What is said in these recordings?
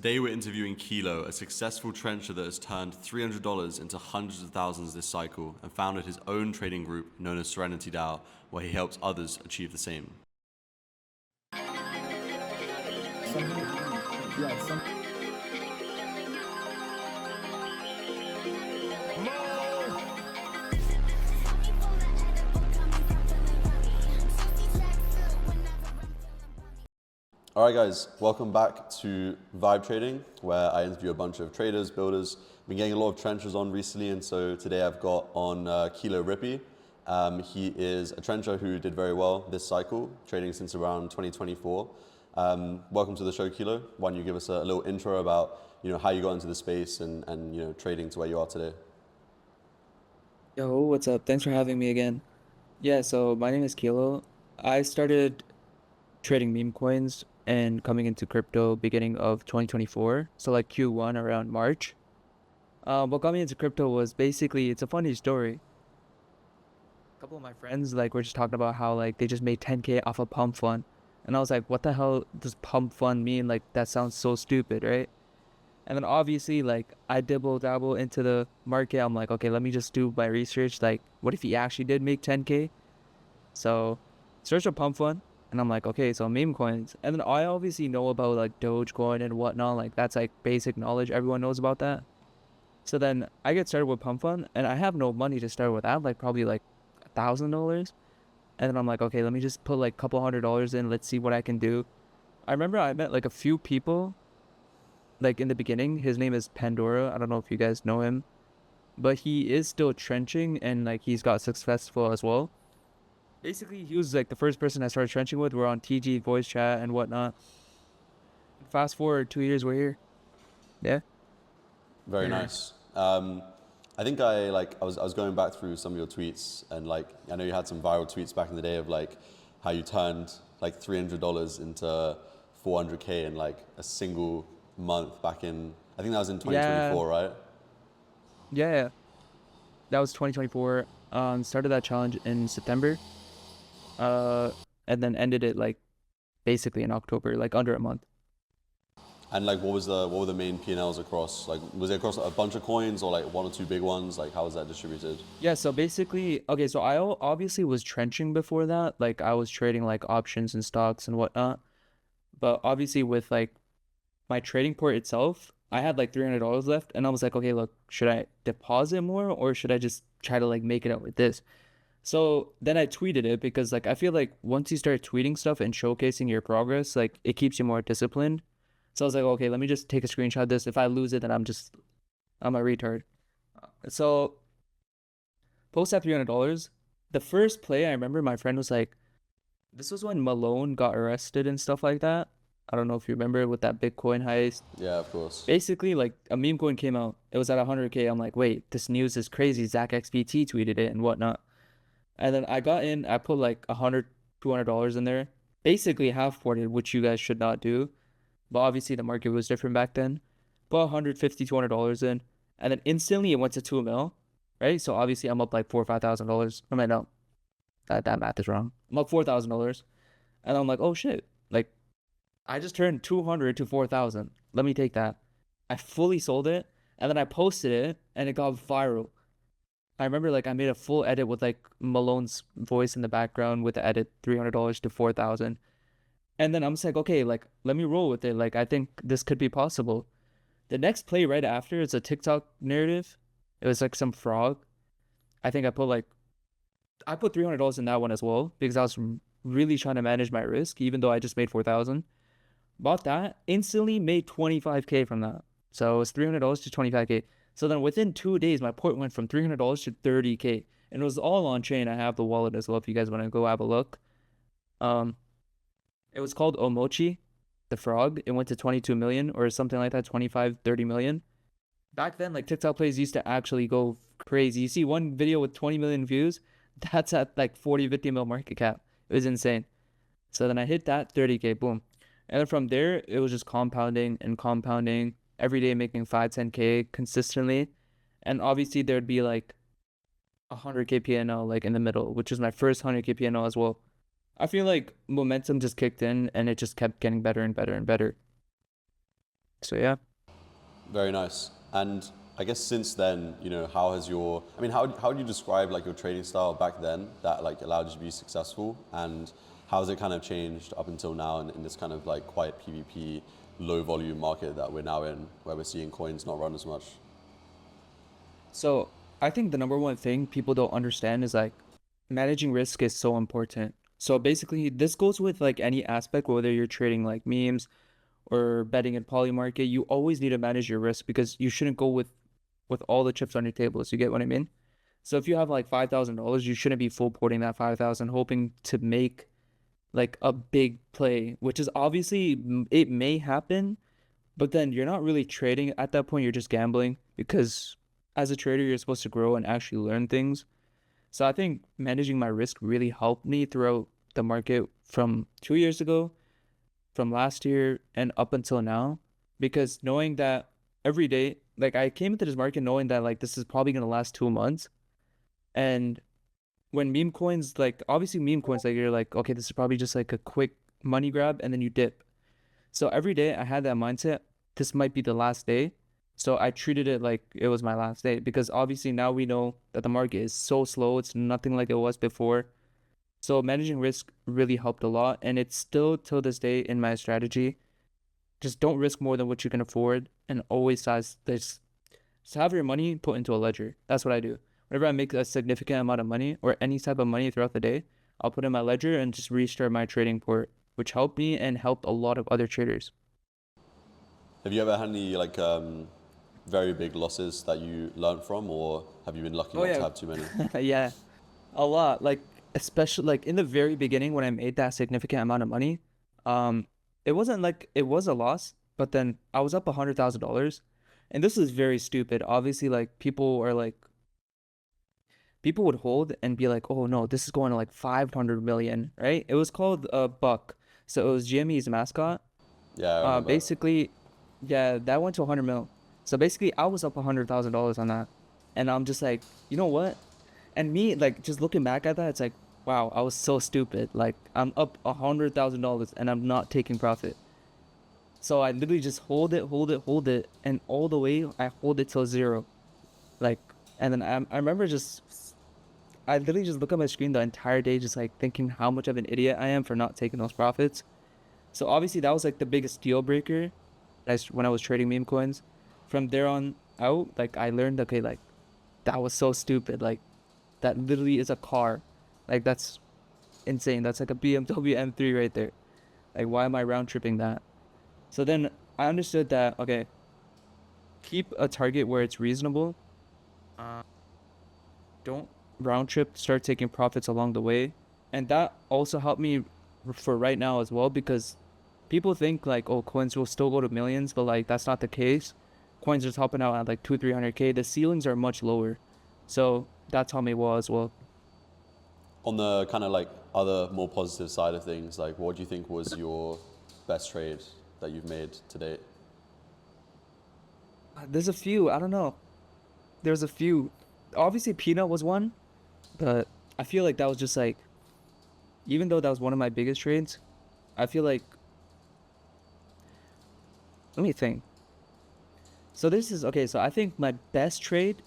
Today we're interviewing Kilo, a successful trencher that has turned $300 into hundreds of thousands this cycle and founded his own trading group known as SerenityDAO, where he helps others achieve the same. All right, guys, welcome back to Vibe Trading, where I interview a bunch of traders, builders. Been getting a lot of trenchers on recently, and so today I've got on Kilo Rippy. He is a trencher who did very well this cycle, trading since around 2024. Welcome to the show, Kilo. Why don't you give us a little intro about how you got into the space and trading to where you are today? Yo, what's up? Thanks for having me again. Yeah, so my name is Kilo. I started trading meme coins and coming into crypto beginning of 2024, so like Q1 around March. What got me into crypto was basically, it's a funny story. A couple of my friends were just talking about how they just made 10K off a pump fund. And I was like, what the hell does pump fund mean? Like that sounds so stupid, right? And then obviously I dibble dabble into the market. I'm like, okay, let me just do my research. Like, what if he actually did make 10K? So search a pump fund, and I'm like, okay, so meme coins. And then I obviously know about like Dogecoin and whatnot. Like that's like basic knowledge. Everyone knows about that. So then I get started with pump fund, and I have no money to start with. I have like probably like $1,000. And then I'm like, okay, let me just put like a couple $100 in. Let's see what I can do. I remember I met like a few people like in the beginning. His name is Pandora. I don't know if you guys know him, but he is still trenching, and like he's got successful as well. Basically, he was like the first person I started trenching with. We're on TG voice chat and whatnot. Fast forward 2 years, we're here. Yeah. Very nice. I think I was going back through some of your tweets, and like I know you had some viral tweets back in the day of like how you turned like $300 into 400K in like a single month back in, I think that was in Yeah. 2024, right? Yeah. That was 2024. Started that challenge in September. Uh, and then ended it like basically in October, like under a month. And like what were the main P&Ls across? Like was it across a bunch of coins or like one or two big ones? Like how was that distributed? Yeah, so basically, okay, so I obviously was trenching before that. Like I was trading like options and stocks and whatnot. But obviously with like my trading port itself, I had like $300 left, and I was like, okay, look, should I deposit more or should I just try to like make it out with this? So then I tweeted it because like I feel like once you start tweeting stuff and showcasing your progress, like it keeps you more disciplined. So I was like, okay, let me just take a screenshot of this. If I lose it, then I'm a retard. So post that $300. The first play, I remember my friend was like, this was when Malone got arrested and stuff like that. I don't know if you remember with that Bitcoin heist. Yeah, of course. Basically, like a meme coin came out. It was at 100K. I'm like, wait, this news is crazy. Zach XBT tweeted it and whatnot. And then I got in. I put like $200 in there. Basically half ported, which you guys should not do. But obviously the market was different back then. Put 150, $200 in, and then instantly it went to 2 mil, right? So obviously I'm up like $4 or $5,000. I mean, no, that math is wrong. I'm up $4,000, and I'm like, oh shit, like I just turned 200 to 4,000. Let me take that. I fully sold it, and then I posted it, and it got viral. I remember like I made a full edit with like Malone's voice in the background with the edit $300 to 4,000. And then I'm just like, okay, like let me roll with it. Like I think this could be possible. The next play right after is a TikTok narrative. It was like some frog. I think I put $300 in that one as well because I was really trying to manage my risk, even though I just made 4,000. Bought that, instantly made 25K from that. So it was $300 to 25K. So then within 2 days, my port went from $300 to 30K. And it was all on chain. I have the wallet as well if you guys want to go have a look. Um, it was called Omochi, the frog. It went to 22 million or something like that, 25, 30 million. Back then, like TikTok plays used to actually go crazy. You see one video with 20 million views, that's at like 40, 50 mil market cap. It was insane. So then I hit that 30K, boom. And then from there, it was just compounding and compounding every day, making 5, 10K consistently. And obviously, there'd be like 100K PNL like in the middle, which was my first 100K PNL as well. I feel like momentum just kicked in and it just kept getting better and better and better. So yeah. Very nice. And I guess since then, how has I mean, how do you describe like your trading style back then that like allowed you to be successful? And how has it kind of changed up until now in this kind of like quiet PvP, low volume market that we're now in, where we're seeing coins not run as much? So I think the number one thing people don't understand is like managing risk is so important. So basically, this goes with like any aspect, whether you're trading like memes or betting in poly market, you always need to manage your risk because you shouldn't go with all the chips on your table. So you get what I mean? So if you have like $5,000, you shouldn't be full porting that 5,000, hoping to make like a big play, which is obviously it may happen, but then you're not really trading at that point. You're just gambling because as a trader, you're supposed to grow and actually learn things. So I think managing my risk really helped me throughout the market from 2 years ago, from last year, and up until now. Because knowing that every day, like I came into this market knowing that like this is probably gonna last 2 months. And when meme coins, like obviously meme coins, like you're like, okay, this is probably just like a quick money grab and then you dip. So every day I had that mindset, this might be the last day. So I treated it like it was my last day because obviously now we know that the market is so slow. It's nothing like it was before. So managing risk really helped a lot. And it's still till this day in my strategy. Just don't risk more than what you can afford and always size this. So have your money put into a ledger. That's what I do. Whenever I make a significant amount of money or any type of money throughout the day, I'll put in my ledger and just restart my trading port, which helped me and helped a lot of other traders. Have you ever had any like very big losses that you learned from, or have you been lucky Oh not to yeah, have too many? yeah, a lot. Like especially like in the very beginning when I made that significant amount of money, um, it wasn't like it was a loss, but then I was up $100,000, and this is very stupid. Obviously, like people would hold and be like, "Oh no, this is going to like 500 million," right? It was called Buck, so it was GME's mascot. Yeah, I remember. Basically, yeah, that went to 100 mil. So basically, I was up $100,000 on that, and I'm just like, you know what? And me, like, just looking back at that, it's like, wow, I was so stupid. Like, I'm up $100,000 and I'm not taking profit. So I literally just hold it, hold it, hold it, and all the way I hold it till zero. Like, and then I remember I literally just look at my screen the entire day, just like thinking how much of an idiot I am for not taking those profits. So obviously that was like the biggest deal breaker when I was trading meme coins. From there on out, like I learned, okay, like that was so stupid. Like that literally is a car. Like that's insane. That's like a BMW M3 right there. Like why am I round tripping that? So then I understood that okay, keep a target where it's reasonable. Uh, don't round trip. Start taking profits along the way, and that also helped me for right now as well because people think like oh coins will still go to millions, but like that's not the case. Coins are topping out at like 200-300K. The ceilings are much lower, so that taught me well as well. On the kind of like other more positive side of things, like what do you think was your best trade that you've made to date? There's a few. I don't know. There's a few. Obviously, Peanut was one, but I feel like that was just like, even though that was one of my biggest trades, I feel like, let me think. So this is okay. So I think my best trade,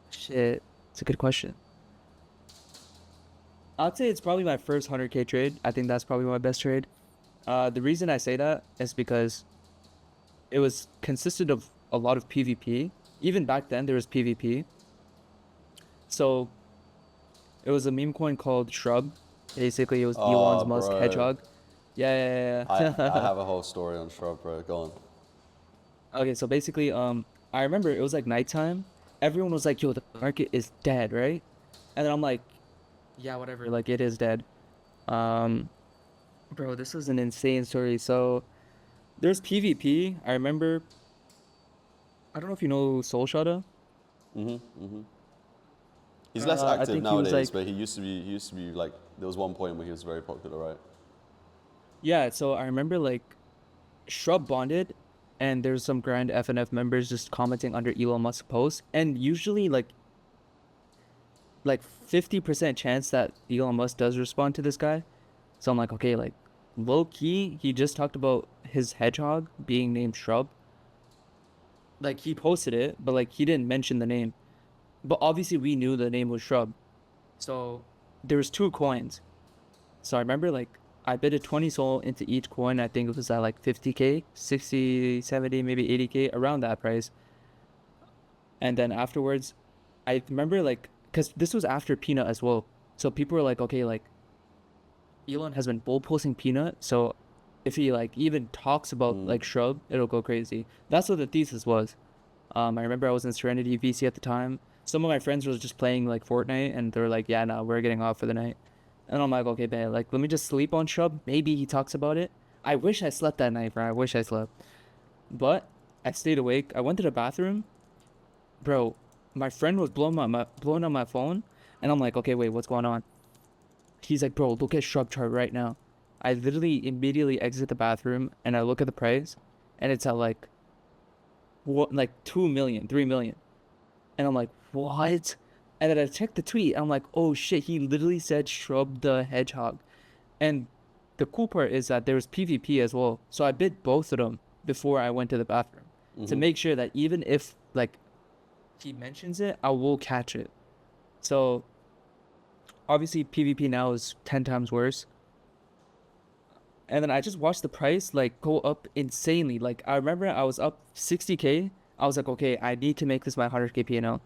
shit, it's a good question. I'd say it's probably my first 100K trade. I think that's probably my best trade. The reason I say that is because it was consisted of a lot of PvP. Even back then, there was PvP. So it was a meme coin called Shrub. Basically, it was Elon's Oh, Musk bro, hedgehog. Yeah, I yeah, I yeah. have a whole story on Shrub, bro. Go on. Okay, so basically, I remember it was like nighttime. Everyone was like, "Yo, the market is dead," right? And then I'm like, "Yeah, whatever. Like, it is dead." Um, bro, this was an insane story. So there's PvP. I remember. I don't know if you know Soul Shada. He's less I active think he was nowadays, like, but he used to be like there was one point where he was very popular, right? yeah. So I remember like Shrub bonded, and there's some grand FNF members just commenting under Elon Musk posts, and usually like 50% chance that Elon Musk does respond to this guy. So I'm like, okay, like low key, he just talked about his hedgehog being named Shrub. Like he posted it, but like he didn't mention the name. But obviously we knew the name was Shrub. So there was two coins. So I remember like I bid a 20 soul into each coin. I think it was at like 50k, 60, 70, maybe 80k, around that price. And then afterwards, I remember like, because this was after Peanut as well. So people were like, okay, like Elon has been bull posting Peanut. So if he like even talks about Mm. like Shrub, it'll go crazy. That's what the thesis was. I remember I was in Serenity VC at the time. Some of my friends were just playing like Fortnite, and they were like, "Yeah, no, we're getting off for the night." And I'm like, "Okay, man, like let me just sleep on Shrub. Maybe he talks about it." I wish I slept that night, bro. I wish I slept, but I stayed awake. I went to the bathroom, bro. My friend was blowing on my phone, and I'm like, "Okay, wait, what's going on?" He's like, "Bro, look at Shrub chart right now." I literally immediately exit the bathroom and I look at the price, and it's at like what, like 2 million, 3 million. And I'm like, what? And then I checked the tweet. I'm like, oh shit, he literally said Shrub the Hedgehog. And the cool part is that there was PvP as well. So I bid both of them before I went to the bathroom to Mm-hmm. make sure that even if like he mentions it, I will catch it. So obviously PvP now is 10 times worse. And then I just watched the price like go up insanely. Like I remember I was up 60k. I was like, okay, I need to make this my 100k P&L.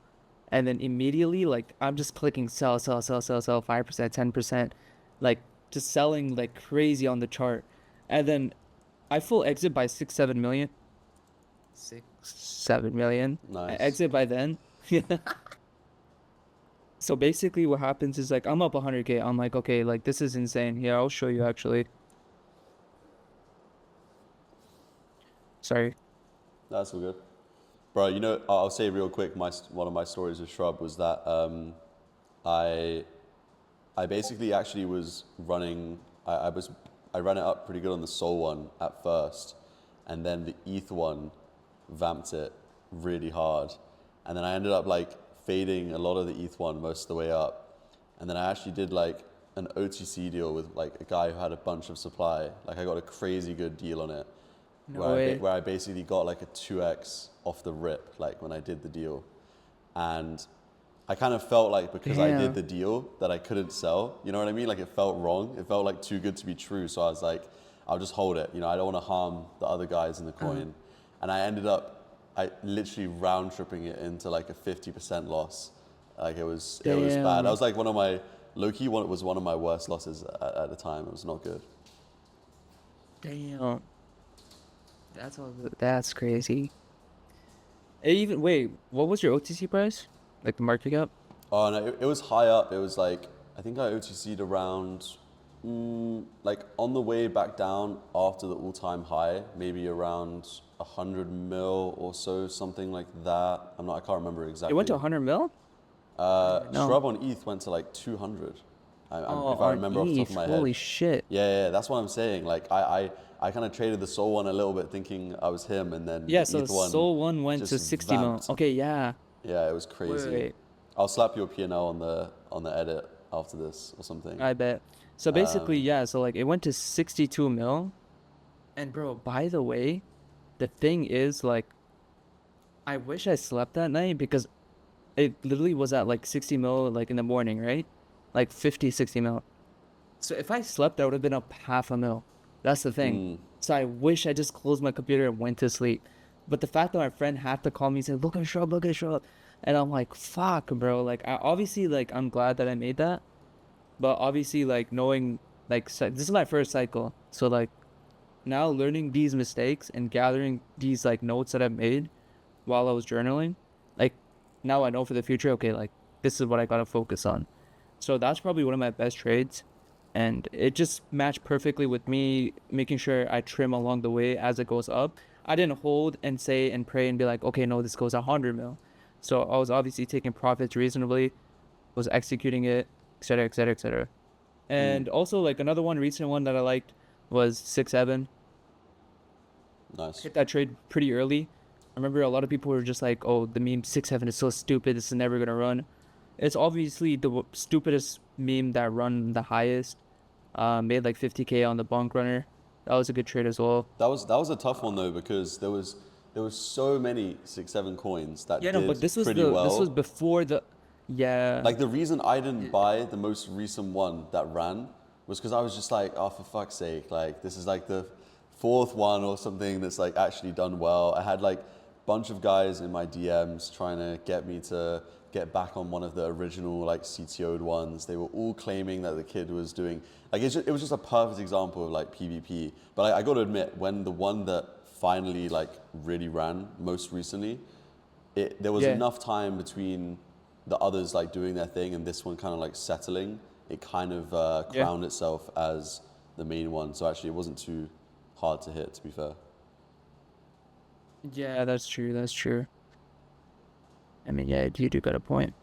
And then immediately, like I'm just clicking sell, sell, sell, sell, sell, 5%, 10%, like just selling like crazy on the chart. And then I full exit by 6, 7 million. 6, 7 million. I Nice. exit by then. Yeah. So basically what happens is like I'm up 100k. I'm like, okay, like this is insane. Here, I'll show you actually. Sorry. That's all good. Bro, you know, I'll say real quick, one of my stories with Shrub was that I I basically actually was running. I ran it up pretty good on the Soul one at first, and then the ETH one vamped it really hard, and then I ended up like fading a lot of the ETH one most of the way up, and then I actually did like an OTC deal with like a guy who had a bunch of supply. Like I got a crazy good deal on it, No way. where I basically got like a 2x off the rip, like when I did the deal, and I kind of felt like because I did Damn. the deal that I couldn't sell. You know what I mean? Like it felt wrong. It felt like too good to be true. So I was like, I'll just hold it. You know, I don't want to harm the other guys in the Uh, coin. And I ended up, I literally round tripping it into like a 50% loss. Like it was bad. That damn. was like one of my low key one was one of my worst losses at the time. It was not good. Damn. That's crazy. Even wait, what was your OTC price? Like the market cap? Oh no, it was high up. It was like I think I OTC'd around, like on the way back down after the all-time high, maybe around 100 mil or so, something like that. I can't remember It went to exactly. 100 mil? I don't even know. Shrub on ETH went to like 200. Oh, If I on remember off the top of ETH. my head. Holy shit. Yeah, that's what I'm saying. Like I kind of traded the Soul one a little bit, thinking I was him, and then Yeah, the so ETH one Soul 1 went to just 60 mil. vamped. Okay, yeah. Yeah, it was Wait, wait, crazy. wait. I'll slap your P&L on the edit after this or something. I bet. So basically, yeah, so like it went to 62 mil. And bro, by the way, the thing is like I wish I slept that night because it literally was at like 60 mil like in the morning, right? Like 50, 60 mil. So if I slept, I would have been up half a mil. That's the thing. So I wish I just closed my computer and went to sleep. But the fact that my friend had to call me and say, look at Shrub, look at Shrub. And I'm like, fuck, bro. Like, I obviously, like, I'm glad that I made that. But obviously, like, knowing, like, this is my first cycle. So, like, now learning these mistakes and gathering these, like, notes that I've made while I was journaling, like, now I know for the future, okay, like, this is what I gotta focus on. So that's probably one of my best trades. And it just matched perfectly with me making sure I trim along the way as it goes up. I didn't hold and say and pray and be like, okay, no, this goes 100 mil. So I was obviously taking profits reasonably, was executing it, etc., etc., etc. And also, like, another one, recent one that I liked was 6-7. Nice. Hit that trade pretty early. I remember a lot of people were just like, oh, the meme 6-7 is so stupid. This is never going to run. It's obviously the stupidest meme that run the highest. Made like 50K on the bonk runner. That was a good trade as well. That was a tough one though because there was so many 6-7 coins that Yeah, no, did but pretty this was well. before the, yeah, Like the reason I didn't buy the most recent one that ran was because I was just like, oh, for fuck's sake, like this is like the fourth one or something that's like actually done well. I had like a bunch of guys in my DMs trying to get me to get back on one of the original like CTO'd ones. They were all claiming that the kid was doing like it was just a perfect example of like PvP. But I got to admit, when the one that finally like really ran most recently, there was yeah, enough time between the others like doing their thing and this one kind of like settling. It kind of yeah, crowned itself as the main one. So actually, it wasn't too hard to hit, to be fair. yeah. That's true. That's true. I mean, yeah, you do got a point,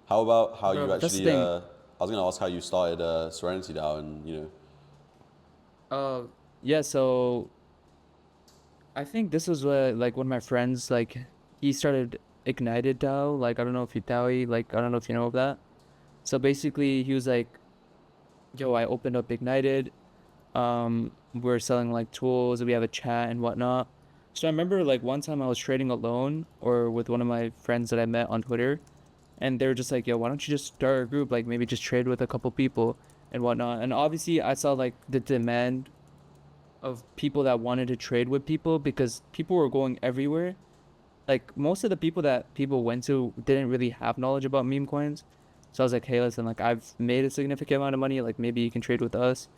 How about how bro. you But that's the actually? thing. I was gonna ask how you started SerenityDAO, and Yeah. So I think this was what like one of my friends like he started Ignited DAO. Like I don't know if you DAO, like I don't know if you know of that. So basically, he was like, "Yo, I opened up Ignited. We're selling like tools. We have a chat and whatnot." So I remember like one time I was trading alone or with one of my friends that I met on Twitter, and they were just like, "Yo, why don't you just start a group? Like maybe just trade with a couple people and whatnot." And obviously, I saw like the demand of people that wanted to trade with people because people were going everywhere. Like most of the people that people went to didn't really have knowledge about meme coins. So I was like, "Hey, listen, like I've made a significant amount of money. Like maybe you can trade with us."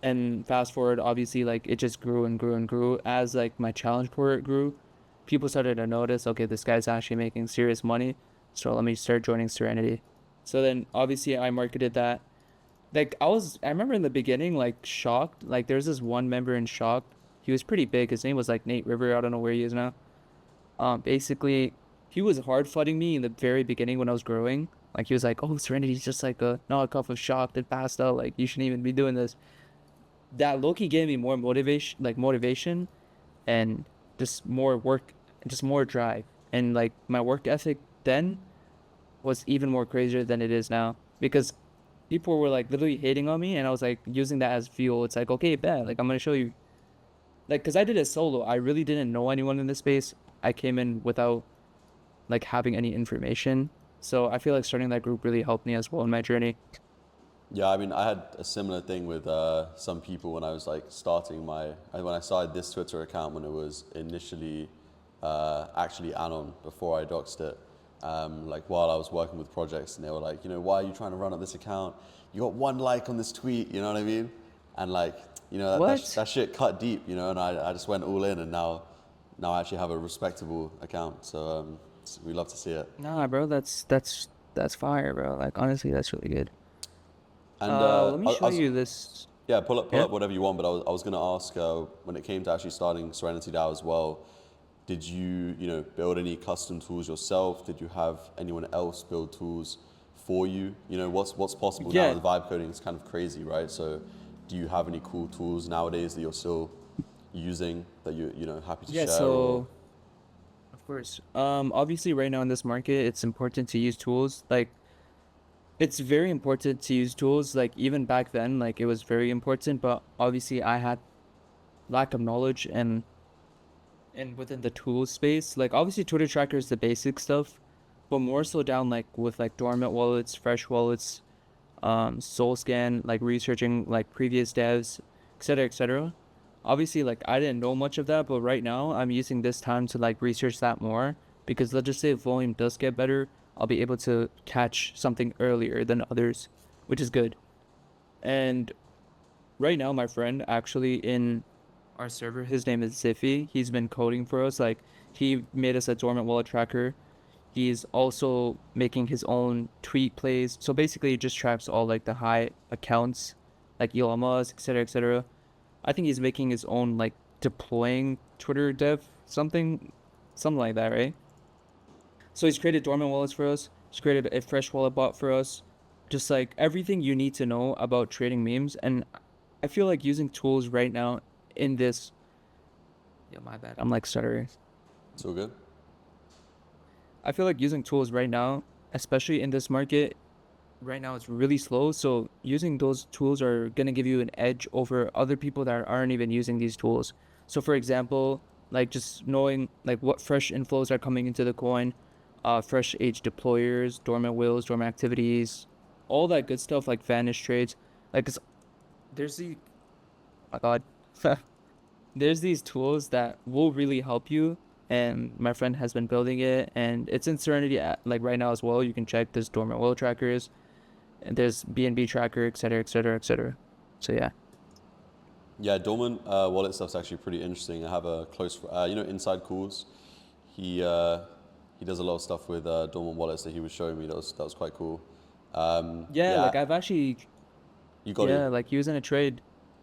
And fast forward, obviously, like it just grew and grew and grew as like my challenge port grew. People started to notice, okay, this guy's actually making serious money. So let me start joining Serenity. So then obviously I marketed that. Like I remember in the beginning, like shocked. Like there's this one member in shocked. He was pretty big. His name was like Nate River. I don't know where he is now. Basically, he was hard flooding me in the very beginning when I was growing. Like he was like, "Oh, Serenity's just like a knockoff of Shocked and passed out. Like you shouldn't even be doing this." That Loki gave me more motivation, and just more work, just more drive, and like my work ethic then was even more crazier than it is now because people were like literally hating on me, and I was like using that as fuel. It's like, okay, bet, like I'm gonna show you, like, because I did it solo. I really didn't know anyone in this space. I came in without like having any information. So I feel like starting that group really helped me as well in my journey. yeah, I mean, I had a similar thing with some people when I was like starting when I started this Twitter account when it was initially actually Anon before I doxed it. Like while I was working with projects, and they were like, why are you trying to run up this account? You got one like on this tweet, you know what I mean? And like, What? that shit cut deep, and I just went all in, and now I actually have a respectable account. So we love to see it. Nah, bro, that's fire, bro. Like honestly, that's really good. And Let me I show was you this. Yeah, pull Yeah. up whatever you want. But I was going to ask when it came to actually starting Serenity DAO as well. Did you build any custom tools yourself? Did you have anyone else build tools for you? What's possible now? Yeah. The vibe coding is kind of crazy, right? So, do you have any cool tools nowadays that you're still using that you happy to Yeah, share or? so of course. Obviously right now in this market, it's important to use tools. Like it's very important to use tools. Like even back then, like it was very important, but obviously I had lack of knowledge and within the tool space. Like obviously Twitter tracker is the basic stuff, but more so down like with like dormant wallets, fresh wallets, soul scan, like researching like previous devs, etc., etc. Obviously, like I didn't know much of that, but right now I'm using this time to like research that more because let's just say if volume does get better, I'll be able to catch something earlier than others, which is good. And right now, my friend actually in our server, his name is Ziffy. He's been coding for us. Like he made us a dormant wallet tracker. He's also making his own tweet plays. So basically, it just tracks all like the high accounts, like Elon Musk, etc., etc. I think he's making his own like deploying Twitter dev something like that, right? So he's created dormant wallets for us. He's created a fresh wallet bot for us. Just like everything you need to know about trading memes. And I feel like using tools right now in this. Yeah, my bad. I'm like stuttering. It's all good. I feel like using tools right now, especially in this market, right now it's really slow. So using those tools are gonna give you an edge over other people that aren't even using these tools. So for example, like just knowing like what fresh inflows are coming into the coin, fresh age deployers, dormant whales, dormant activities, all that good stuff like vanish trades. Like 'cause there's the oh my god. There's these tools that will really help you, and my friend has been building it, and it's in Serenity like right now as well. You can check this dormant whale trackers, and there's BNB tracker, etc., etc., etc. So yeah. Yeah, dormant wallet stuff's actually pretty interesting. I have a close, Inside Calls. He does a lot of stuff with dormant wallets that he was showing me. That was quite cool. Yeah, Yeah, like I've actually, you got to. yeah, like he was in a trade,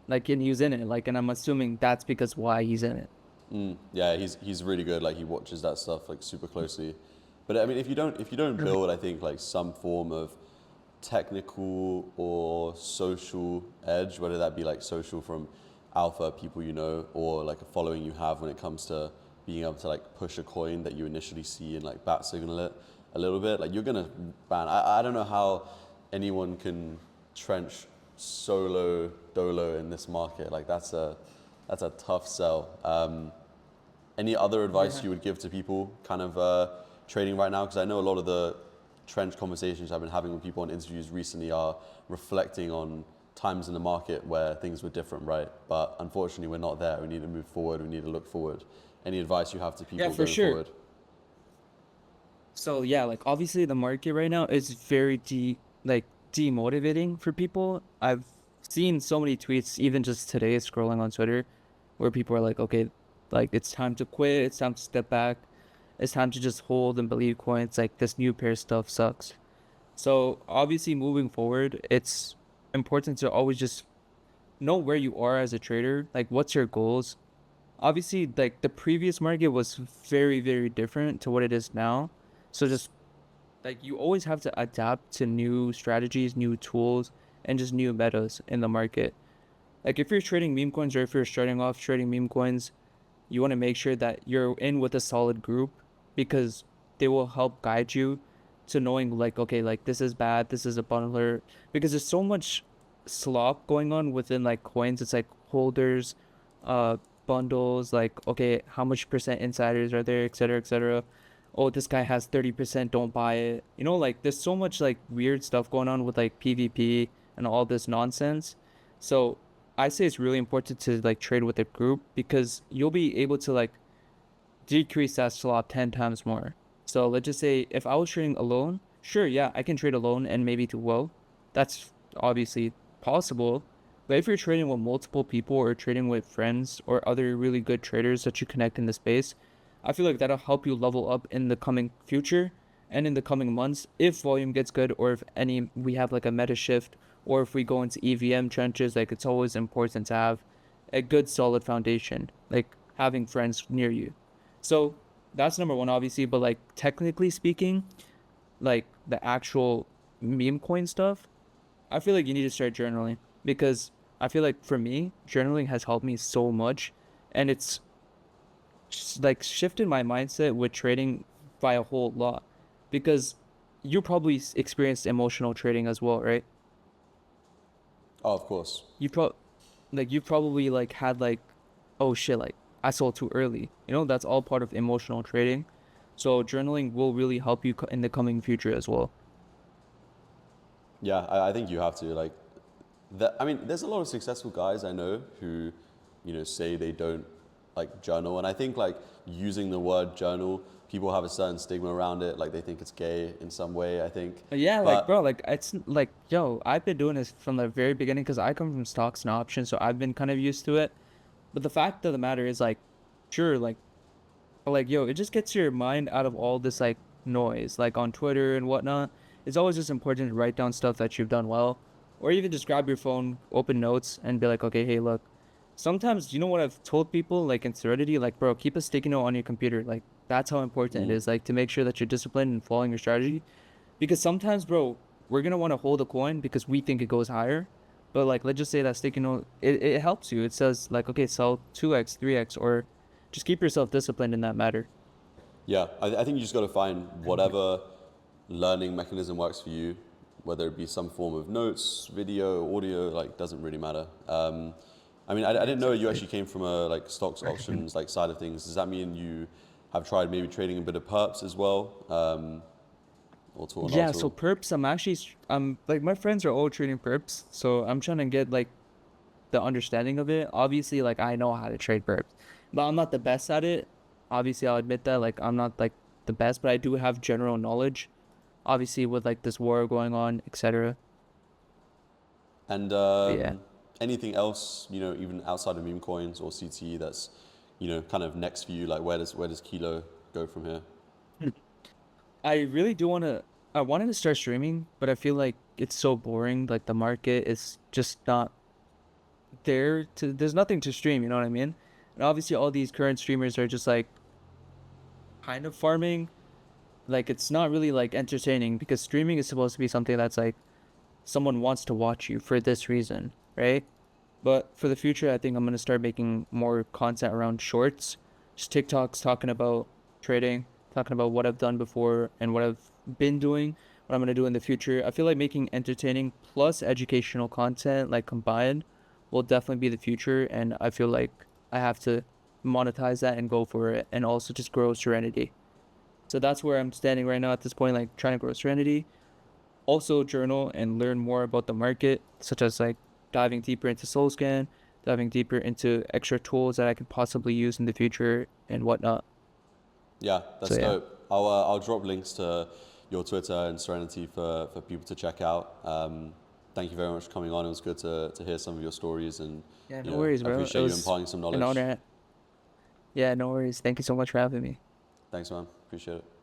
like and he was in it, like, and I'm assuming that's because why he's in it. Yeah, he's really good. Like he watches that stuff like super closely. But I mean, if you don't build, I think like some form of technical or social edge, whether that be like social from alpha people you know, or like a following you have when it comes to being able to like push a coin that you initially see and like bat signal it a little bit, like you're gonna ban. I don't know how anyone can trench solo dolo in this market. Like that's a tough sell. Any other advice Yeah. you would give to people kind of trading right now? Because I know a lot of the trench conversations I've been having with people on interviews recently are reflecting on times in the market where things were different, right? But unfortunately, we're not there. We need to move forward. We need to look forward. Any advice you have to Yeah, people for going sure. forward? So yeah, like obviously the market right now is very demotivating for people. I've seen so many tweets, even just today, scrolling on Twitter, where people are like, okay, like it's time to quit, it's time to step back, it's time to just hold and believe coins. Like this new pair stuff sucks. So obviously moving forward, it's important to always just know where you are as a trader, like what's your goals. Obviously, like the previous market was very, very different to what it is now. So just like you always have to adapt to new strategies, new tools, and just new metas in the market. Like if you're trading meme coins or if you're starting off trading meme coins, you want to make sure that you're in with a solid group because they will help guide you to knowing like okay like this is bad, this is a bundler, because there's so much slop going on within like coins. It's like holders, uh bundles, like okay how much percent insiders are there, etc., etc. Oh, this guy has 30%, don't buy it, like there's so much like weird stuff going on with like PvP and all this nonsense. So I say it's really important to like trade with a group because you'll be able to like decrease that slot 10 times more. So let's just say if I was trading alone, sure, yeah, I can trade alone and maybe do well. That's obviously possible. But if you're trading with multiple people or trading with friends or other really good traders that you connect in the space, I feel like that'll help you level up in the coming future and in the coming months if volume gets good or if any we have like a meta shift or if we go into EVM trenches. Like it's always important to have a good solid foundation, like having friends near you. So that's number one, obviously. But like technically speaking, like the actual meme coin stuff, I feel like you need to start journaling because I feel like for me, journaling has helped me so much, and it's like shifted my mindset with trading by a whole lot. Because you probably experienced emotional trading as well, right? Oh, of course. You you probably like had like, oh shit, like I sold too early. That's all part of emotional trading. So journaling will really help you in the coming future as well. Yeah, I think you have to like. I mean, there's a lot of successful guys I know who, say they don't like journal, and I think like using the word journal, people have a certain stigma around it, like they think it's gay in some way. I think, Yeah, like bro, but like it's like yo, I've been doing this from the very beginning because I come from stocks and options, so I've been kind of used to it. But the fact of the matter is like, sure, like yo, it just gets your mind out of all this like noise, like on Twitter and whatnot. It's always just important to write down stuff that you've done well, or even just grab your phone, open notes, and be like, okay, hey, look. Sometimes you know what I've told people like in Serenity, like bro, keep a sticky note on your computer. Like that's how important it is, like to make sure that you're disciplined and following your strategy. Because sometimes, bro, we're gonna want to hold a coin because we think it goes higher. But like let's just say that sticky note, it helps you. It says like okay, sell 2x, 3x, or just keep yourself disciplined in that matter. yeah, I think you just got to find whatever learning mechanism works for you. whether it be some form of notes, video, audio, like doesn't really matter. I mean, I didn't know you actually came from a like stocks options like side of things. Does that mean you have tried maybe trading a bit of perps as well, or not Yeah, at so all? perps, I'm like my friends are all trading perps, so I'm trying to get like the understanding of it. Obviously, like I know how to trade perps, but I'm not the best at it. Obviously, I'll admit that. Like I'm not like the best, but I do have general knowledge. Obviously, with like this war going on, etc. And Yeah, anything else, you know, even outside of meme coins or CTE, that's you know kind of next for you. Like where does Kilo go from here? I really do want to. I wanted to start streaming, but I feel like it's so boring. Like the market is just not there to. There's nothing to stream. You know what I mean? And obviously, all these current streamers are just like kind of farming. Like it's not really like entertaining because streaming is supposed to be something that's like someone wants to watch you for this reason, right? But for the future, I think I'm gonna start making more content around shorts, just TikToks talking about trading, talking about what I've done before and what I've been doing, what I'm gonna do in the future. I feel like making entertaining plus educational content like combined will definitely be the future, and I feel like I have to monetize that and go for it, and also just grow Serenity. So that's where I'm standing right now at this point, like trying to grow Serenity, also journal and learn more about the market, such as like diving deeper into SoulScan, diving deeper into extra tools that I could possibly use in the future and whatnot. Yeah, So that's yeah, dope. I'll drop links to your Twitter and Serenity for people to check out. Thank you very much for coming on. It was good to hear some of your stories, and yeah, you no know worries, I bro. It appreciate you was imparting some an knowledge. honor. Yeah, no worries. Thank you so much for having me. Thanks, man. Appreciate it.